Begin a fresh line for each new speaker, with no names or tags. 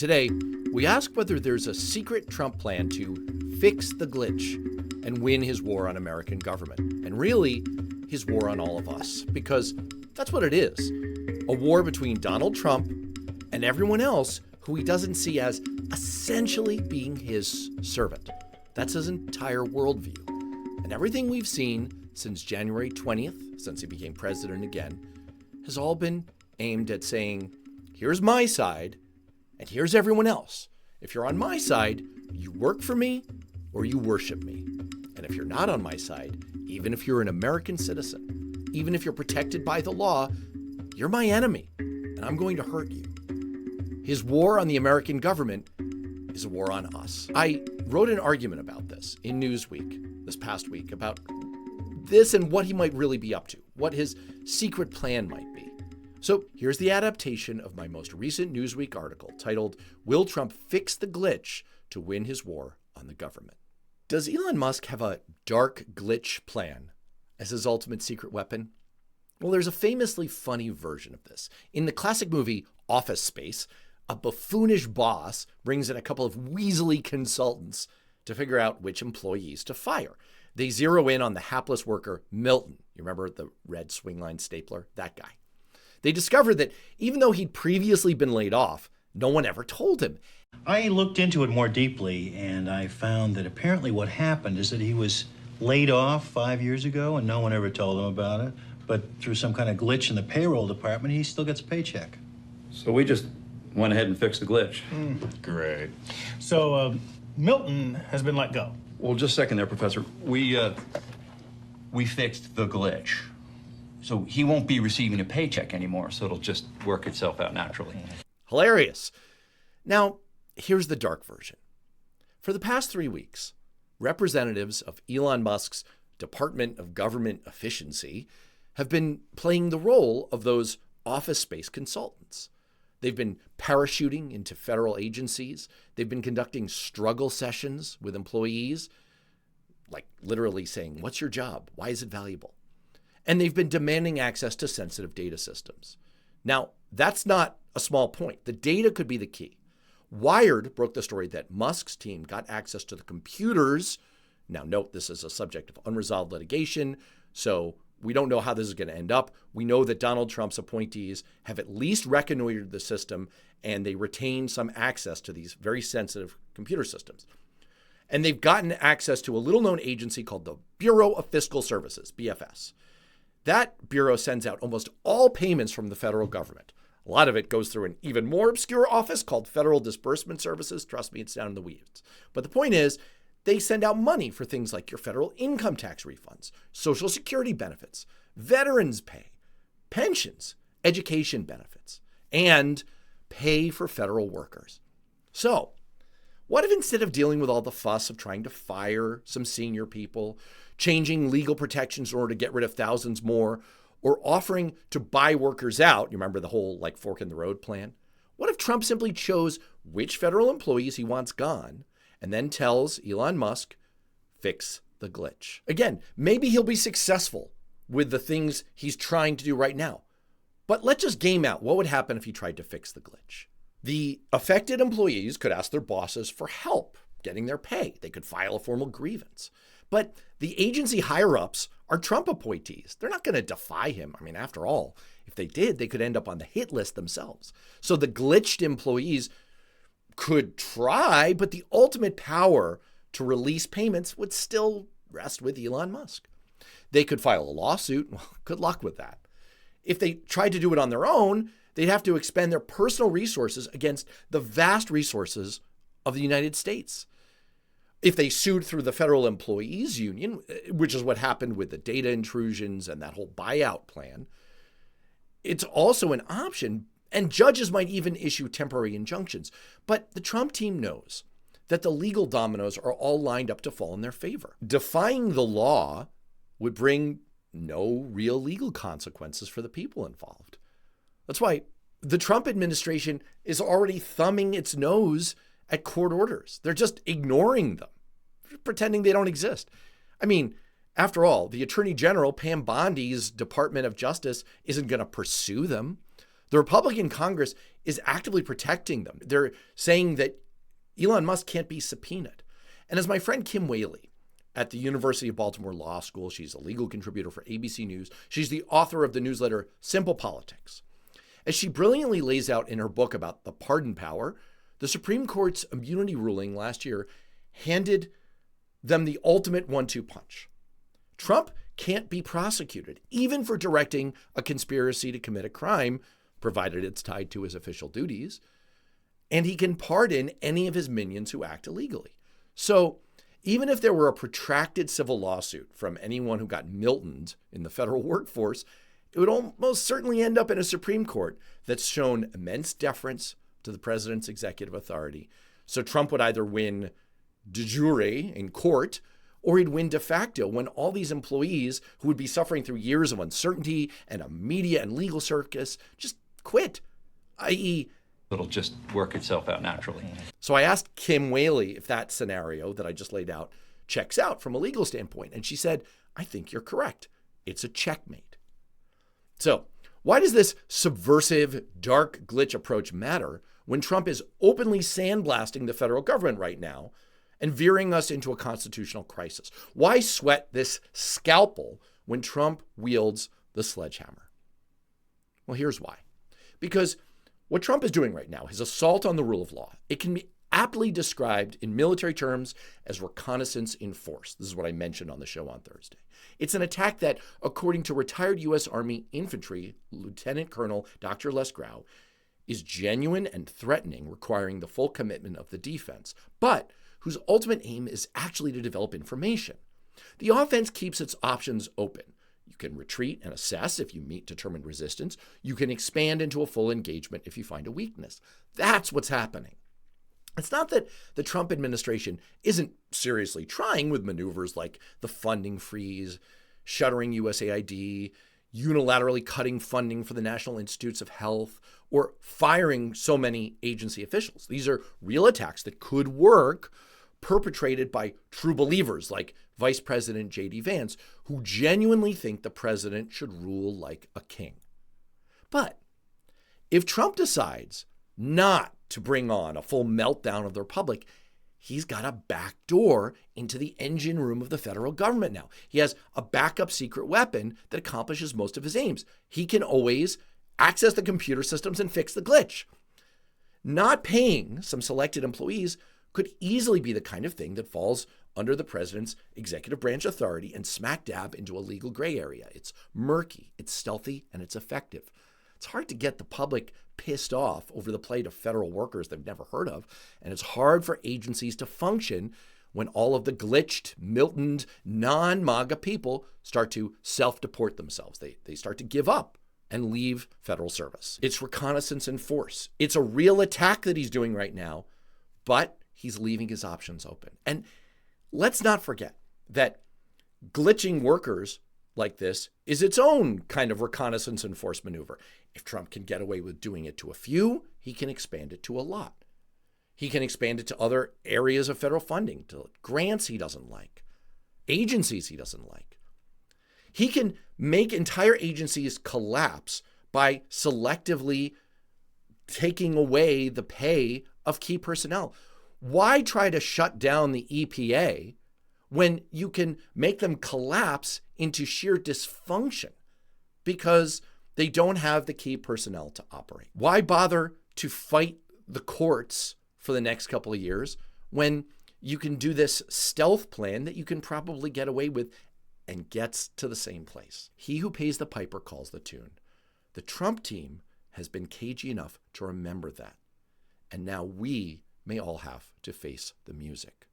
Today, we ask whether there's a secret Trump plan to fix the glitch and win his war on American government, and really, his war on all of us, because that's what it is. A war between Donald Trump and everyone else who he doesn't see as essentially being his servant. That's his entire worldview. And everything we've seen since January 20th, since he became president again, has all been aimed at saying, here's my side, and here's everyone else. If you're on my side, you work for me or you worship me. And if you're not on my side, even if you're an American citizen, even if you're protected by the law, you're my enemy, and I'm going to hurt you. His war on the American government is a war on us. I wrote an argument about this in Newsweek this past week about this and what he might really be up to, what his secret plan might be. So here's the adaptation of my most recent Newsweek article titled, "Will Trump Fix the Glitch to Win His War on the Government?" Does Elon Musk have a dark glitch plan as his ultimate secret weapon? Well, there's a famously funny version of this. In the classic movie Office Space, a buffoonish boss brings in a couple of weaselly consultants to figure out which employees to fire. They zero in on the hapless worker, Milton. You remember the red swingline stapler? That guy. They discovered that even though he'd previously been laid off, no one ever told him.
I looked into it more deeply, and I found that apparently what happened is that he was laid off 5 years ago, and no one ever told him about it. But through some kind of glitch in the payroll department, he still gets a paycheck.
So we just went ahead and fixed the glitch.
Great.
So, Milton has been let go.
Well, just a second there, Professor.
We fixed the glitch. So he won't be receiving a paycheck anymore, so it'll just work itself out naturally.
Hilarious. Now, here's the dark version. For the past 3 weeks, representatives of Elon Musk's Department of Government Efficiency have been playing the role of those office space consultants. They've been parachuting into federal agencies. They've been conducting struggle sessions with employees, like literally saying, what's your job? Why is it valuable? And they've been demanding access to sensitive data systems. Now, that's not a small point. The data could be the key. Wired broke the story that Musk's team got access to the computers. Now, note, this is a subject of unresolved litigation, so we don't know how this is going to end up. We know that Donald Trump's appointees have at least reconnoitered the system, and they retain some access to these very sensitive computer systems. And they've gotten access to a little-known agency called the Bureau of Fiscal Services, BFS. That bureau sends out almost all payments from the federal government. A lot of it goes through an even more obscure office called Federal Disbursement Services. Trust me, it's down in the weeds. But the point is, they send out money for things like your federal income tax refunds, Social Security benefits, veterans pay, pensions, education benefits, and pay for federal workers. So, what if instead of dealing with all the fuss of trying to fire some senior people, changing legal protections in order to get rid of thousands more, or offering to buy workers out, you remember the whole fork in the road plan? What if Trump simply chose which federal employees he wants gone and then tells Elon Musk, fix the glitch? Again, maybe he'll be successful with the things he's trying to do right now. But let's just game out what would happen if he tried to fix the glitch. The affected employees could ask their bosses for help getting their pay. They could file a formal grievance. But the agency higher-ups are Trump appointees. They're not going to defy him. I mean, after all, if they did, they could end up on the hit list themselves. So the glitched employees could try, but the ultimate power to release payments would still rest with Elon Musk. They could file a lawsuit. Well, good luck with that. If they tried to do it on their own, they'd have to expend their personal resources against the vast resources of the United States. If they sued through the Federal Employees Union, which is what happened with the data intrusions and that whole buyout plan, it's also an option, and judges might even issue temporary injunctions. But the Trump team knows that the legal dominoes are all lined up to fall in their favor. Defying the law would bring no real legal consequences for the people involved. That's why the Trump administration is already thumbing its nose at court orders. They're just ignoring them, pretending they don't exist. I mean, after all, the Attorney General, Pam Bondi's Department of Justice, isn't going to pursue them. The Republican Congress is actively protecting them. They're saying that Elon Musk can't be subpoenaed. And as my friend Kim Whaley at the University of Baltimore Law School, she's a legal contributor for ABC News. She's the author of the newsletter Simple Politics. As she brilliantly lays out in her book about the pardon power, the Supreme Court's immunity ruling last year handed them the ultimate 1-2 punch. Trump can't be prosecuted, even for directing a conspiracy to commit a crime, provided it's tied to his official duties, and he can pardon any of his minions who act illegally. So even if there were a protracted civil lawsuit from anyone who got Miltoned in the federal workforce, it would almost certainly end up in a Supreme Court that's shown immense deference to the president's executive authority. So Trump would either win de jure in court, or he'd win de facto when all these employees who would be suffering through years of uncertainty and a media and legal circus just quit, i.e.,
It'll just work itself out naturally.
So I asked Kim Whaley if that scenario that I just laid out checks out from a legal standpoint. And she said, I think you're correct. It's a checkmate. So why does this subversive, dark glitch approach matter when Trump is openly sandblasting the federal government right now and veering us into a constitutional crisis? Why sweat this scalpel when Trump wields the sledgehammer? Well, here's why. Because what Trump is doing right now, his assault on the rule of law, it can be aptly described in military terms as reconnaissance in force. This is what I mentioned on the show on Thursday. It's an attack that, according to retired U.S. Army infantry Lieutenant Colonel Dr. Les Grau, is genuine and threatening, requiring the full commitment of the defense, but whose ultimate aim is actually to develop information. The offense keeps its options open. You can retreat and assess if you meet determined resistance. You can expand into a full engagement if you find a weakness. That's what's happening. It's not that the Trump administration isn't seriously trying with maneuvers like the funding freeze, shuttering USAID, unilaterally cutting funding for the National Institutes of Health, or firing so many agency officials. These are real attacks that could work, perpetrated by true believers like Vice President J.D. Vance, who genuinely think the president should rule like a king. But if Trump decides not to bring on a full meltdown of the republic, he's got a back door into the engine room of the federal government now. He has a backup secret weapon that accomplishes most of his aims. He can always access the computer systems and fix the glitch. Not paying some selected employees could easily be the kind of thing that falls under the president's executive branch authority and smack dab into a legal gray area. It's murky, it's stealthy, and it's effective. It's hard to get the public pissed off over the plight of federal workers they've never heard of, and it's hard for agencies to function when all of the glitched, Miltoned, non-MAGA people start to self-deport themselves. They start to give up and leave federal service. It's reconnaissance in force. It's a real attack that he's doing right now, but he's leaving his options open. And let's not forget that glitching workers like this is its own kind of reconnaissance and force maneuver. If Trump can get away with doing it to a few, he can expand it to a lot. He can expand it to other areas of federal funding, to grants he doesn't like, agencies he doesn't like. He can make entire agencies collapse by selectively taking away the pay of key personnel. Why try to shut down the EPA when you can make them collapse into sheer dysfunction because they don't have the key personnel to operate? Why bother to fight the courts for the next couple of years when you can do this stealth plan that you can probably get away with and gets to the same place? He who pays the piper calls the tune. The Trump team has been cagey enough to remember that. And now we may all have to face the music.